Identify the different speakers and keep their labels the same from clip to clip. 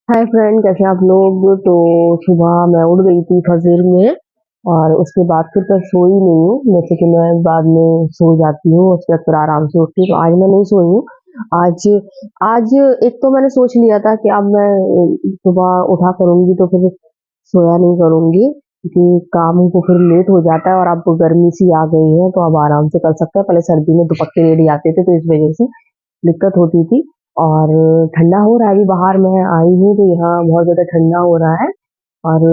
Speaker 1: Hi friend, कैसे हैं आप लोग। तो सुबह मैं उठ गई थी फजर में और उसके बाद फिर मैं सोई नहीं हूँ। जैसे कि मैं बाद में सो जाती हूँ, उसके बाद फिर आराम से उठती हूँ। तो आज मैं नहीं सोई हूँ। आज आज एक तो मैंने सोच लिया था कि अब मैं सुबह उठा करूंगी तो फिर सोया नहीं करूंगी, क्योंकि काम को फिर लेट हो जाता है और अब गर्मी सी आ गई है तो अब आराम से कर सकते हैं। पहले सर्दी में दुपट्टे रेडी आते थे तो इस वजह से दिक्कत होती थी। और ठंडा हो रहा है, अभी बाहर मैं आई हूँ तो यहाँ बहुत ज्यादा ठंडा हो रहा है। और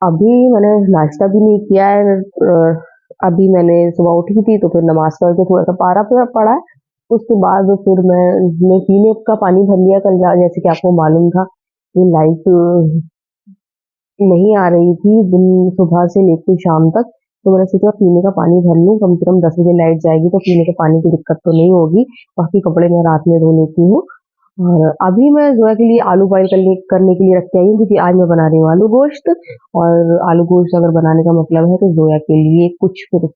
Speaker 1: अभी मैंने नाश्ता भी नहीं किया है। अभी मैंने सुबह उठी थी तो फिर नमाज पढ़ के थोड़ा सा पारा पूरा पड़ा है। उसके बाद फिर मैं पीने का पानी भर लिया। कल जैसे कि आपको मालूम था कि लाइट नहीं आ रही थी दिन सुबह से लेकर शाम तक। तो मैंने सोचा पीने का पानी भर लूं, कम से कम 10 बजे लाइट जाएगी तो पीने के पानी की दिक्कत तो नहीं होगी। बाकी कपड़े मैं रात में धो लेती हूँ। और अभी मैं जोया के लिए आलू बॉयल करने के लिए रख के आई हूँ, क्योंकि आज मैं बना रही हूँ आलू गोश्त। और आलू गोश्त अगर बनाने का मतलब है तो जोया के लिए कुछ फिर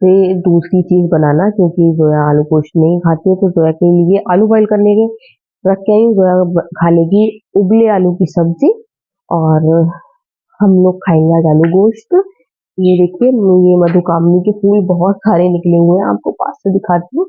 Speaker 1: से दूसरी चीज बनाना, क्योंकि जोया आलू गोश्त नहीं खाती है। तो जोया के लिए आलू बॉयल करने के रख के आई हूँ। जोया खा लेगी उबले आलू की सब्जी। और हम लोग खाएंगे आज आलू गोश्त। ये देखिए, ये मधुकामनी के फूल बहुत सारे निकले हुए हैं, आपको पास से दिखाती हूँ।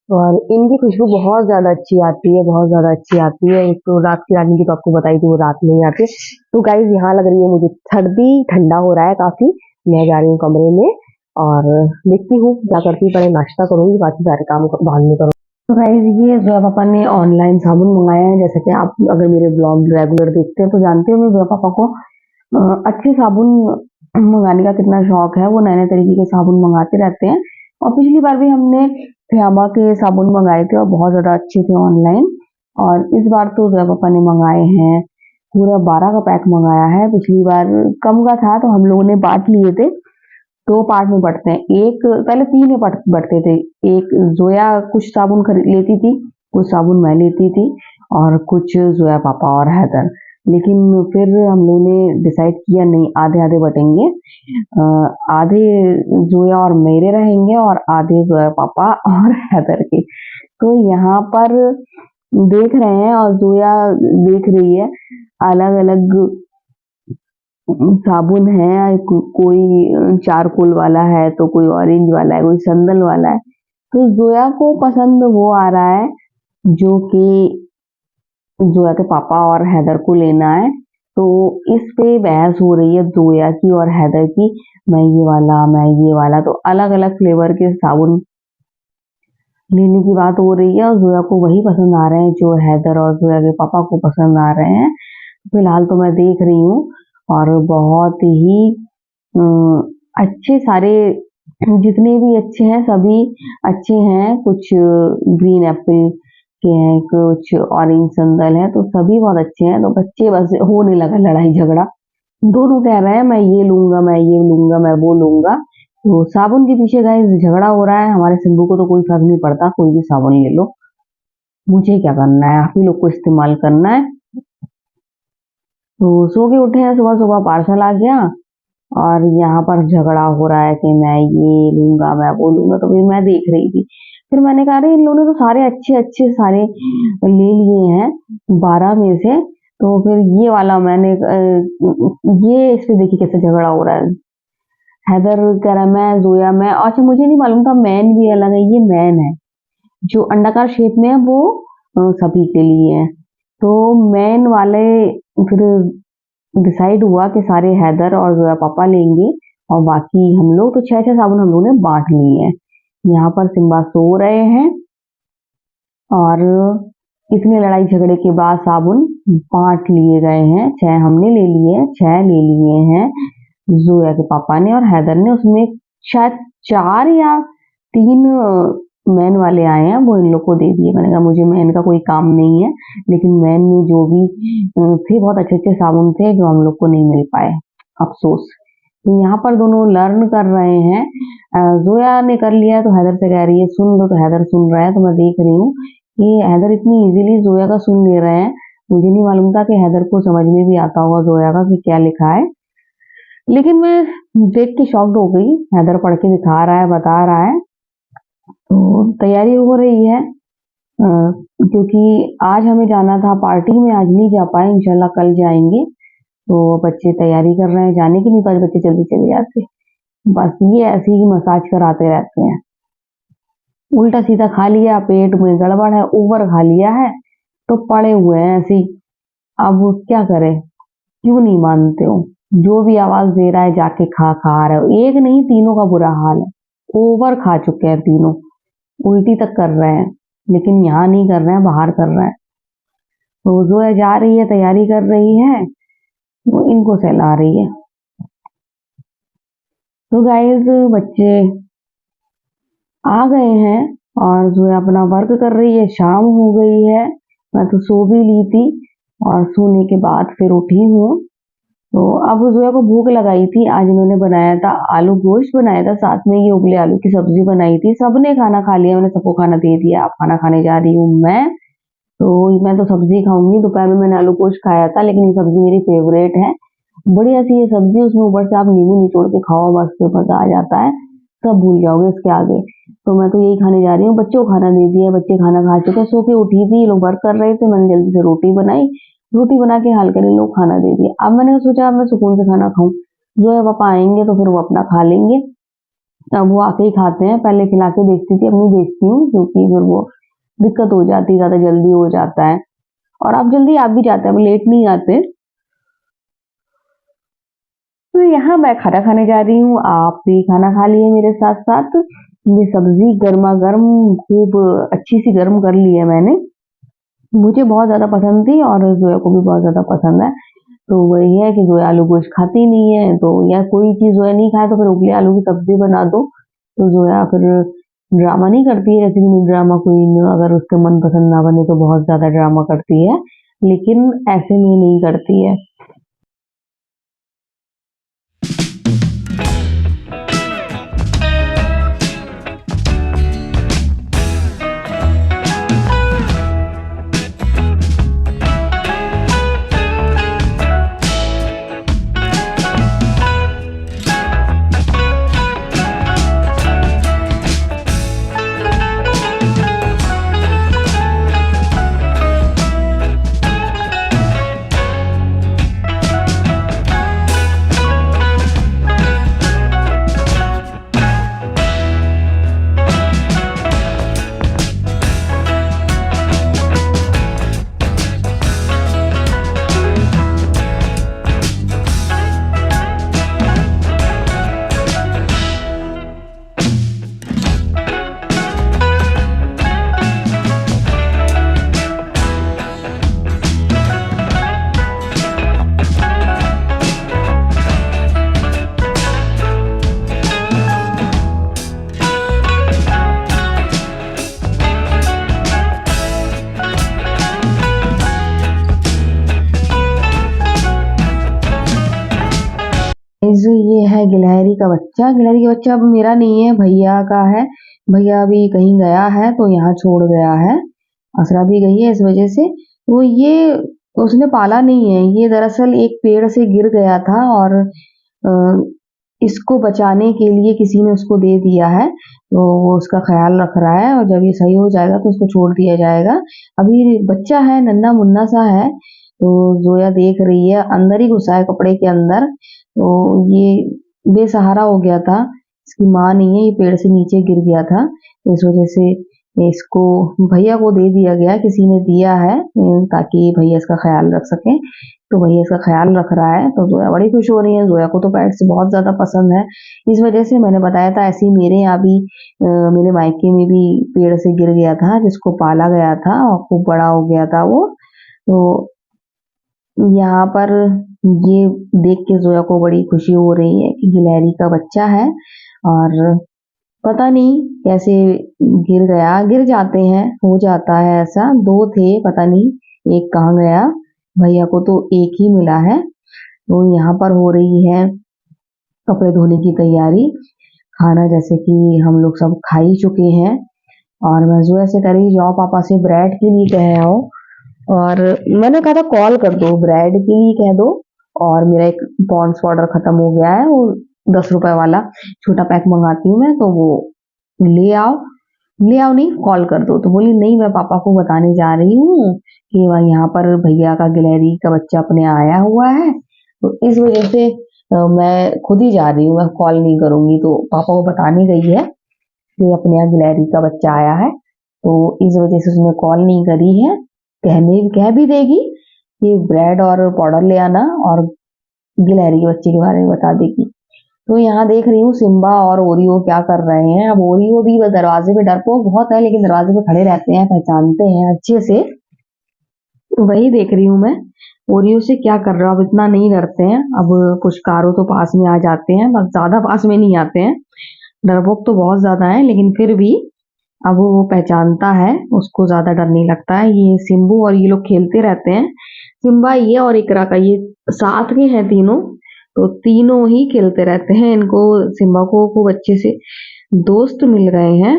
Speaker 1: और इनकी खुशबू बहुत ज्यादा अच्छी आती है, बहुत ज्यादा अच्छी आती है। एक तो रात की रानी की तो आपको बताई थी, वो रात में ही आती है। तो गाइज यहाँ लग रही है मुझे सर्दी, ठंडा हो रहा है काफी। मैं जा रही हूँ कमरे में और देखती हूँ क्या करती हूँ। पहले नाश्ता करूंगी, बाकी सारे काम बाद में करूँगी। तो गाइज ये जोया पापा ने ऑनलाइन साबुन मंगाया है। जैसे कि आप अगर मेरे ब्लॉग रेगुलर देखते हैं तो जानते हो मैं जोया पापा को अच्छे साबुन मंगाने का कितना शौक है। वो नए नए तरीके के साबुन मंगाते रहते हैं। और पिछली बार भी हमने फियामा के साबुन मंगाए थे और बहुत ज्यादा अच्छे थे ऑनलाइन। और इस बार तो जोया पापा ने मंगाए हैं, पूरा 12 का पैक मंगाया है। पिछली बार कम का था तो हम लोगों ने बांट लिए थे। 2 पार्ट में बंटते हैं, एक पहले 3 में बंटते थे। एक जोया कुछ साबुन खरीद लेती थी, कुछ साबुन मैं लेती थी, और कुछ जोया पापा और हैदर। लेकिन फिर हम लोगों ने डिसाइड किया नहीं, आधे आधे बटेंगे। आधे जोया और मेरे रहेंगे और आधे जोया पापा और हैदर के। तो यहाँ पर देख रहे हैं और जोया देख रही है अलग अलग साबुन है। कोई चारकोल वाला है तो कोई ऑरेंज वाला है, कोई संदल वाला है। तो जोया को पसंद वो आ रहा है जो कि जोया के पापा और हैदर को लेना है। तो इस पे बहस हो रही है जोया की और हैदर की, मैं ये वाला मैं ये वाला। तो अलग अलग फ्लेवर के साबुन लेने की बात हो रही है और जोया को वही पसंद आ रहे हैं जो हैदर और जोया के पापा को पसंद आ रहे हैं। फिलहाल तो मैं देख रही हूँ और बहुत ही अच्छे सारे, जितने भी अच्छे हैं सभी अच्छे हैं। कुछ ग्रीन एप्पल के हैं, कुछ ऑरेंज संदल है, तो सभी बहुत अच्छे हैं। तो बच्चे बस होने लगा लड़ाई झगड़ा, दोनों कह रहे हैं मैं ये लूंगा मैं ये लूंगा मैं वो लूंगा। तो साबुन के पीछे गाइस झगड़ा हो रहा है। हमारे सिंबू को तो कोई फर्क नहीं पड़ता, कोई भी साबुन ले लो, मुझे क्या करना है, आप ही लोग को इस्तेमाल करना है। तो सो के उठे हैं, सुबह सुबह पार्सल आ गया और यहाँ पर झगड़ा हो रहा है कि मैं ये लूंगा मैं वो लूंगा। तो फिर मैं देख रही थी, फिर मैंने कहा अरे इन लोगों ने तो सारे अच्छे अच्छे सारे ले लिए हैं 12 में से। तो फिर ये वाला मैंने ये इस पे देखिए कैसे झगड़ा हो रहा है। हैदर कह रहा है मैं जोया मैं, अच्छा मुझे नहीं मालूम था मैन भी अलग है। ये मैन है जो अंडाकार शेप में है, वो सभी के लिए है। तो मैन वाले फिर डिसाइड हुआ कि सारे हैदर और जोया पापा लेंगे और बाकी हम लोग तो 6-6 साबुन हम लोगों ने बांट लिए हैं। यहाँ पर सिम्बा सो रहे हैं और इतने लड़ाई झगड़े के बाद साबुन बांट लिए गए हैं। 6 हमने ले लिए, 6 ले लिए हैं जोया के पापा ने और हैदर ने। उसमें शायद 4 या 3 मैन वाले आए हैं, वो इन लोग को दे दिए। मैंने कहा मुझे मैन का कोई काम नहीं है, लेकिन मैन में जो भी थे बहुत अच्छे अच्छे साबुन थे जो हम लोग को नहीं मिल पाए, अफसोस। तो यहाँ पर दोनों लर्न कर रहे हैं। जोया ने कर लिया है तो हैदर से कह रही है सुन लो, तो हैदर सुन रहा है। तो मैं देख रही हूँ कि हैदर इतनी इजीली जोया का सुन ले रहे हैं। मुझे नहीं मालूम था कि हैदर को समझ में भी आता होगा जोया का कि क्या लिखा है, लेकिन मैं देख के शॉक्ड हो गई। हैदर पढ़ के दिखा रहा है, बता रहा है। तो तैयारी हो रही है क्योंकि आज हमें जाना था पार्टी में, आज नहीं जा पाए, इंशाल्लाह कल जाएंगे। तो बच्चे तैयारी कर रहे हैं जाने की, नहीं तो आज बच्चे जल्दी चले जाते। बस ये ऐसे ही मसाज कराते रहते हैं, उल्टा सीधा खा लिया, पेट में गड़बड़ है, ओवर खा लिया है तो पड़े हुए हैं ऐसे ही। अब क्या करें, क्यों नहीं मानते हो? जो भी आवाज दे रहा है जाके खा रहे हो। एक नहीं, तीनों का बुरा हाल है, ओवर खा चुके हैं तीनों, उल्टी तक कर रहे हैं, लेकिन यहाँ नहीं कर रहे हैं, बाहर कर रहे हैं। तो जो है जा रही है, तैयारी कर रही है, वो इनको सहला रही है। तो गाइस बच्चे आ गए हैं और जो है अपना वर्क कर रही है, शाम हो गई है। मैं तो सो भी ली थी और सोने के बाद फिर उठी हूँ। तो अब जोया को भूख लगाई थी, आज मैंने बनाया था आलू गोश्त बनाया था, साथ में ये उबले आलू की सब्जी बनाई थी। सबने खाना खा लिया, मैंने सबको खाना दे दिया। अब खाना खाने जा रही हूँ मैं तो सब्जी खाऊंगी। दोपहर में मैंने आलू गोश्त खाया था, लेकिन ये सब्जी मेरी फेवरेट है। बढ़िया सी ये सब्जी, उसमें ऊपर से आप नींबू निचोड़ के खाओ, मस्त मजा आ जाता है, सब भूल जाओगे इसके आगे। तो मैं तो यही खाने जा रही हूँ। बच्चों को खाना दे दिया, बच्चे खाना खा चुके, सो के उठी थी, ये लोग वर्क कर रहे थे, मैंने जल्दी से रोटी बनाई, रोटी बना के हाल कर इन लोग खाना दे दिया। अब मैंने सोचा अब मैं सुकून से खाना खाऊं, जो है पापा आएंगे तो फिर वो अपना खा लेंगे। अब वो आके ही खाते हैं, पहले खिला के भेजती थी, अब नहीं भेजती हूँ क्योंकि फिर वो दिक्कत हो जाती है, ज्यादा जल्दी हो जाता है। और अब जल्दी आप भी जाते हैं, अब लेट नहीं आते। तो यहाँ मैं खाना खाने जा रही हूँ, आप भी खाना खा लिए मेरे साथ साथ। ये सब्जी गर्मा गर्म, खूब अच्छी सी गर्म कर ली है मैंने, मुझे बहुत ज्यादा पसंद थी और जोया को भी बहुत ज्यादा पसंद है। तो वही है कि जोया आलू गोश्त खाती नहीं है, तो या कोई चीज जोया नहीं खाए तो फिर उबले आलू की सब्जी बना दो। तो जोया फिर ड्रामा नहीं करती है, जैसे कि ड्रामा क्वीन, अगर उसके मन पसंद ना बने तो बहुत ज्यादा ड्रामा करती है, लेकिन ऐसे में नहीं करती है। ये है गिलहरी का बच्चा। गिलहरी का बच्चा अब मेरा नहीं है, भैया का है। भैया अभी कहीं गया है तो यहाँ छोड़ गया है, असरा भी गई है इस वजह से। वो ये उसने पाला नहीं है, ये दरअसल एक पेड़ से गिर गया था और इसको बचाने के लिए किसी ने उसको दे दिया है, तो वो उसका ख्याल रख रहा है और जब ये सही हो जाएगा तो उसको छोड़ दिया जाएगा। अभी बच्चा है, नन्हा मुन्ना सा है, तो जोया देख रही है, अंदर ही घुसा है कपड़े के अंदर। तो ये बेसहारा हो गया था, इसकी माँ नहीं है, ये पेड़ से नीचे गिर गया था, तो इस वजह से इसको भैया को दे दिया गया, किसी ने दिया है ताकि भैया इसका ख्याल रख सके। तो भैया इसका ख्याल रख रहा है, तो जोया बड़ी खुश हो रही है। जोया को तो पेट्स बहुत ज्यादा पसंद है, इस वजह से मैंने बताया था। ऐसे ही मेरे यहाँ भी मेरे मायके में भी पेड़ से गिर गया था, जिसको पाला गया था और खूब बड़ा हो गया था वो। तो यहाँ पर ये देख के जोया को बड़ी खुशी हो रही है कि गिलहरी का बच्चा है, और पता नहीं कैसे गिर गया, गिर जाते हैं, हो जाता है ऐसा। दो थे, पता नहीं एक कहाँ गया, भैया को तो एक ही मिला है। तो यहाँ पर हो रही है कपड़े धोने की तैयारी। खाना जैसे कि हम लोग सब खा ही चुके हैं, और मैं जोया से करी जाओ पापा से ब्रेड के लिए कह आओ, और मैंने कहा था कॉल कर दो, ब्रेड के लिए कह दो। और मेरा एक पॉन्ड्स पाउडर खत्म हो गया है, वो 10 रुपए वाला छोटा पैक मंगाती हूँ मैं, तो वो ले आओ। ले आओ, नहीं कॉल कर दो। तो बोली नहीं, मैं पापा को बताने जा रही हूँ कि वह यहाँ पर भैया का गिलहरी का बच्चा अपने आया हुआ है, तो इस वजह से मैं खुद ही जा रही हूँ, मैं कॉल नहीं करूंगी। तो पापा को बताने गई है कि अपने यहाँ गिलहरी का बच्चा आया है, तो इस वजह से उसने कॉल नहीं करी है। कह भी देगी कि ब्रेड और पाउडर ले आना, और गिलहरी के बच्चे के बारे में बता देगी। तो यहाँ देख रही हूँ सिम्बा और ओरियो क्या कर रहे हैं। अब ओरियो भी बस दरवाजे पे, डरपोक बहुत है लेकिन दरवाजे पे खड़े रहते हैं, पहचानते हैं अच्छे से। तो वही देख रही हूँ मैं, ओरियो से क्या कर रहा है। अब इतना नहीं डरते हैं, अब पुचकारो तो पास में आ जाते हैं, बस ज्यादा पास में नहीं आते हैं। डरपोक तो बहुत ज्यादा है लेकिन फिर भी अब वो पहचानता है, उसको ज्यादा डर नहीं लगता है। ये सिम्बू और ये लोग खेलते रहते हैं, सिम्बा ये और इकरा का, ये साथ में है तीनों, तो तीनों ही खेलते रहते हैं। इनको सिम्बा को खूब अच्छे से दोस्त मिल गए हैं।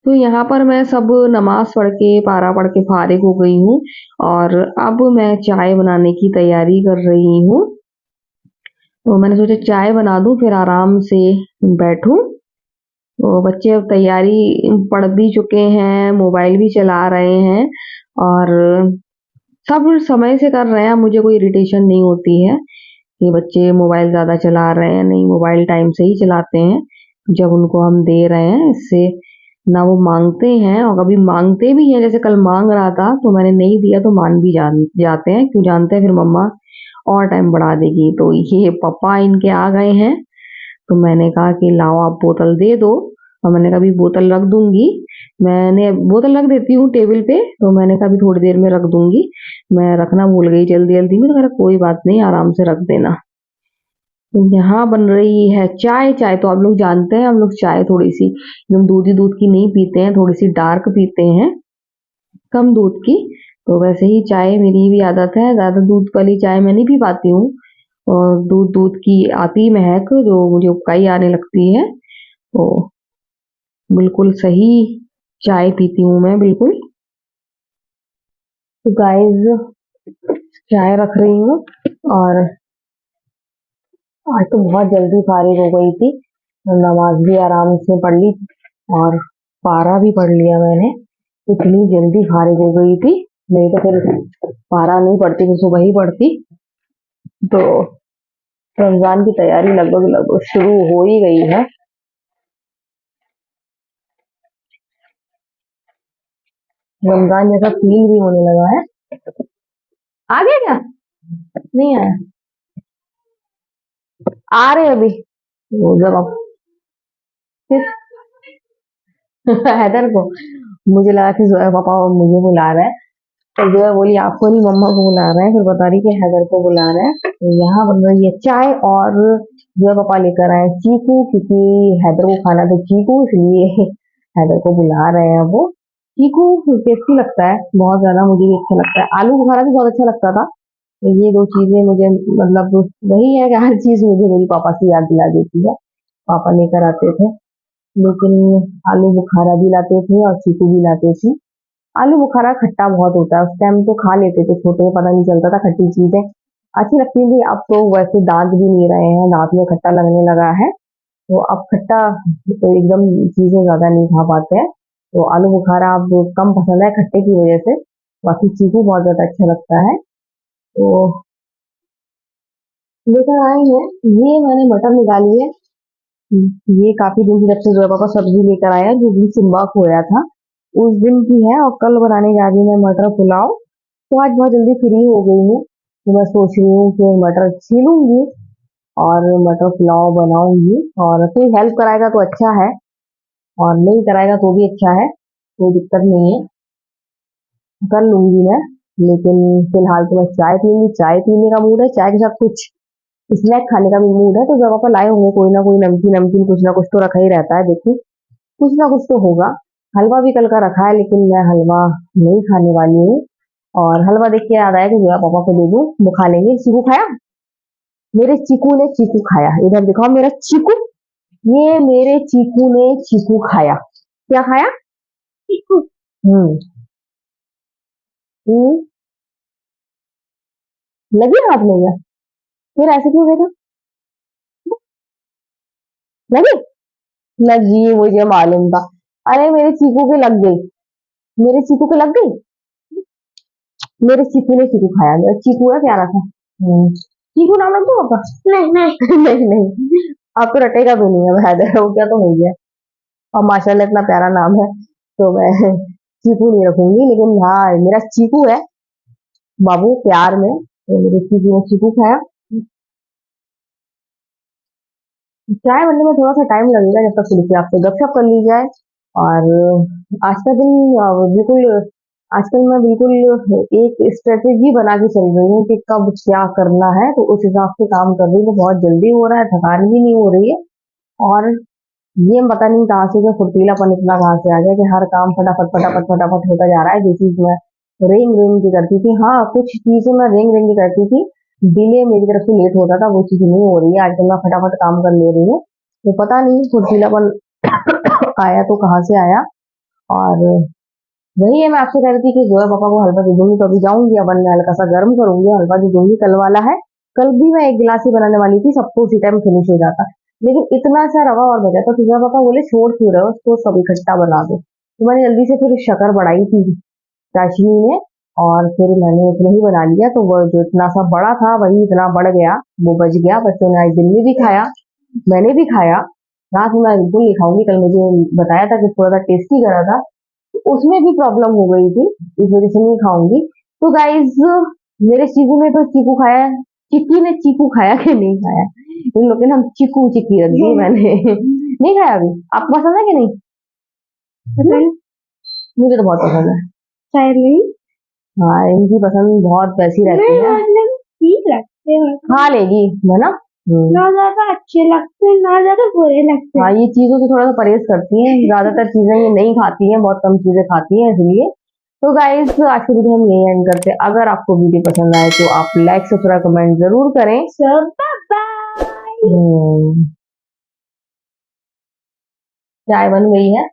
Speaker 1: तो यहाँ पर मैं सब नमाज पढ़ के, पारा पढ़ के फारिग हो गई हूँ, और अब मैं चाय बनाने की तैयारी कर रही हूँ। तो मैंने सोचा चाय बना दूं फिर आराम से बैठूं। तो बच्चे अब तैयारी पढ़ भी चुके हैं, मोबाइल भी चला रहे हैं, और सब समय से कर रहे हैं। मुझे कोई इरिटेशन नहीं होती है कि बच्चे मोबाइल ज़्यादा चला रहे हैं, नहीं, मोबाइल टाइम से ही चलाते हैं जब उनको हम दे रहे हैं। इससे ना वो मांगते हैं, और कभी मांगते भी हैं, जैसे कल मांग रहा था तो मैंने नहीं दिया तो मान भी जाते हैं, क्यों जानते हैं, फिर मम्मा और टाइम बढ़ा देगी। तो ये पापा इनके आ गए हैं, तो मैंने कहा कि लाओ आप बोतल दे दो, और मैंने कहा अभी बोतल रख दूंगी, मैंने बोतल रख देती हूँ टेबल पे, तो मैंने कहा अभी थोड़ी देर में रख दूंगी, मैं रखना भूल गई जल्दी जल्दी में। तो कह रहा कोई बात नहीं, आराम से रख देना। तो यहाँ बन रही है चाय। चाय तो आप लोग जानते हैं, हम लोग चाय थोड़ी सी एकदम दूधी दूध की नहीं पीते हैं, थोड़ी सी डार्क पीते हैं, कम दूध की। तो वैसे ही चाय मेरी भी आदत है, ज्यादा दूध वाली चाय मैं नहीं पी पाती हूँ, और दूध दूध की आती महक जो मुझे उबकाई आने लगती है। तो बिल्कुल सही चाय पीती हूँ मैं, बिल्कुल। तो गाइस, चाय रख रही हूँ, और आज तो बहुत जल्दी फारिग हो गई थी, नमाज भी आराम से पढ़ ली, और पारा भी पढ़ लिया मैंने। इतनी जल्दी फारिग हो गई थी, नहीं तो फिर पारा नहीं पढ़ती, फिर सुबह ही पढ़ती। तो रमजान की तैयारी लगभग लगभग शुरू हो ही गई है। रमजान जैसा फील भी होने लगा है। आ गया क्या? नहीं आया? आ रहे अभी, वो जब आप हैदर को, मुझे लगा कि जोया पापा मुझे बुला रहा है, तो जोया बोली आपको नहीं, मम्मा को बुला रहे हैं, फिर बता रही कि हैदर को बुला रहे हैं। तो यहाँ बन रही है चाय, और जोया पापा लेकर आए चीकू, क्योंकि हैदर को खाना था चीकू, इसलिए हैदर को बुला रहे हैं वो। चीकू टेस्टी लगता है बहुत ज्यादा, मुझे भी अच्छा लगता है, आलू बुखारा भी बहुत अच्छा लगता था। तो ये दो चीजें मुझे, मतलब वही है कि हर चीज मुझे मेरी पापा की याद दिला देती है, पापा लेकर आते थे। लेकिन आलू बुखारा भी लाते थे और चीकू भी लाते थे। आलू बुखारा खट्टा बहुत होता है, उस टाइम तो खा लेते थे छोटे, पता नहीं चलता था, खट्टी चीजें अच्छी लगती थी। अब तो वैसे दांत भी नहीं रहे हैं, दांत में खट्टा लगने लगा है, तो अब खट्टा तो एकदम चीजें ज्यादा नहीं खा पाते हैं। तो आलू बुखारा अब कम पसंद है खट्टे की वजह से। बाकी चीकू बहुत ज्यादा अच्छा लगता है। तो लेकर आए हैं, ये मैंने मटर निकाली है। ये काफी दिन की, जब से जोया पापा सब्जी लेकर आया, जिस दिन सिम्बा खोया था उस दिन की है, और कल बनाने जा रही हूँ मैं मटर पुलाव। तो आज बहुत जल्दी फ्री हो गई हूँ, तो मैं सोच रही हूँ कि मटर छीलूंगी और मटर पुलाव बनाऊंगी, और कोई हेल्प कराएगा तो अच्छा है, और नहीं कराएगा तो भी अच्छा है, कोई दिक्कत नहीं है, कर लूंगी मैं। लेकिन फिलहाल तो मैं चाय पीऊंगी, चाय पीने का मूड है, चाय के साथ कुछ स्नैक खाने का भी मूड है। तो जब पापा लाए होंगे कोई ना कोई नमकीन नमकीन, कुछ ना कुछ तो रखा ही रहता है, देखिए कुछ ना कुछ तो होगा। हलवा भी कल का रखा है, लेकिन मैं हलवा नहीं खाने वाली हूँ। और हलवा देख के याद आया कि जो पापा को दे दूं, वो खा लेंगे। चीकू खाया, मेरे चीकू ने चीकू खाया, इधर दिखाओ मेरा चीकू, ये मेरे चीकू ने चीकू खाया। क्या खाया? चीकू। हम्म। हम्म, लगी हाथ में या फिर ऐसे क्यों देखा? लगी, लगी, मुझे मालूम था। अरे मेरे चीकू के लग गई, मेरे चीकू के लग गई, मेरे चीकू ने चीकू खाया, मेरा चीकू है प्यारा सा। चीकू नाम रख दो आपका? नहीं नहीं नहीं नहीं, आपको रटेगा भी नहीं है, बहदर हो गया तो हो गया। और माशाल्लाह इतना प्यारा नाम है, तो मैं चीकू नहीं रखूंगी, लेकिन हाँ मेरा चीकू है बाबू प्यार में, तो मेरे चीकू ने चीकू खाया। चाय बनने में थोड़ा सा टाइम लगेगा, जब तक थोड़ी सी आपसे गपशप कर ली जाए। और आज का दिन बिल्कुल, आजकल मैं बिल्कुल एक स्ट्रेटेजी बना के चल रही हूँ कि कब क्या करना है, तो उस हिसाब से काम कर रही हूँ, तो बहुत जल्दी हो रहा है, थकान भी नहीं हो रही है। और ये पता नहीं कहाँ से, फुर्तीलापन इतना कहाँ से आ गया कि हर काम फटाफट फटाफट फटाफट होता जा रहा है। जो चीज मैं रेंग रेंग की करती थी, हाँ कुछ चीजें मैं रेंग रेंग की करती थी, डिले मेरी तरफ से लेट होता था, वो चीज नहीं हो रही है। आजकल मैं फटाफट काम कर ले रही हूँ, तो पता नहीं फुर्तीलापन आया तो कहाँ से आया। और वही है, मैं आपसे कह रही थी कि जोया पापा को हलवा दे दूंगी, तो अभी जाऊंगी अवन में हल्का सा गर्म करूंगी, हलवा दे दूंगी। कल वाला है, कल भी मैं एक गिलास ही बनाने वाली थी, सबको उसी टाइम फिनिश हो जाता, लेकिन इतना सा रवा और बचा, तो जोया पापा बोले छोड़ क्यों रहे हो उसको, सब इकट्ठा बना दो। तो मैंने जल्दी से फिर शक्कर बढ़ाई थी चाशनी में, और फिर मैंने इतना ही बना लिया, तो वो जो इतना सा बड़ा था वही इतना बढ़ गया, वो बच गया। बच्चों ने आज दिन में भी खाया, मैंने भी खाया, रात में मैं बिल्कुल नहीं खाऊंगी। कल मुझे बताया था कि थोड़ा सा टेस्टी करा था, उसमें भी प्रॉब्लम हो गई थी, इस वजह से नहीं खाऊंगी। तो गाइज, मेरे चीकू ने तो चीकू खाया है, चिक्की ने चीकू खाया कि नहीं खाया, इन लोग के नाम चिक्कू चिक्की रख दी मैंने। नहीं खाया अभी? आपको पसंद है कि नहीं? पसंद, मुझे तो बहुत पसंद है। शायद नहीं। हाँ इनकी पसंद बहुत वैसी रहती है, ठीक लगते हैं, खा लेगी है ना। ना ज्यादा अच्छे लगते हैं, ना ज्यादा बुरे लगते हैं। हाँ ये चीजों से थोड़ा सा परहेज करती हैं, ज्यादातर चीजें ये नहीं खाती हैं, बहुत कम चीजें खाती हैं इसलिए। तो गाइस आज की वीडियो हम यही एंड करते हैं। अगर आपको वीडियो पसंद आए तो आप लाइक सब्सक्राइब कमेंट जरूर करें। सब बाय। चाय बन गई है।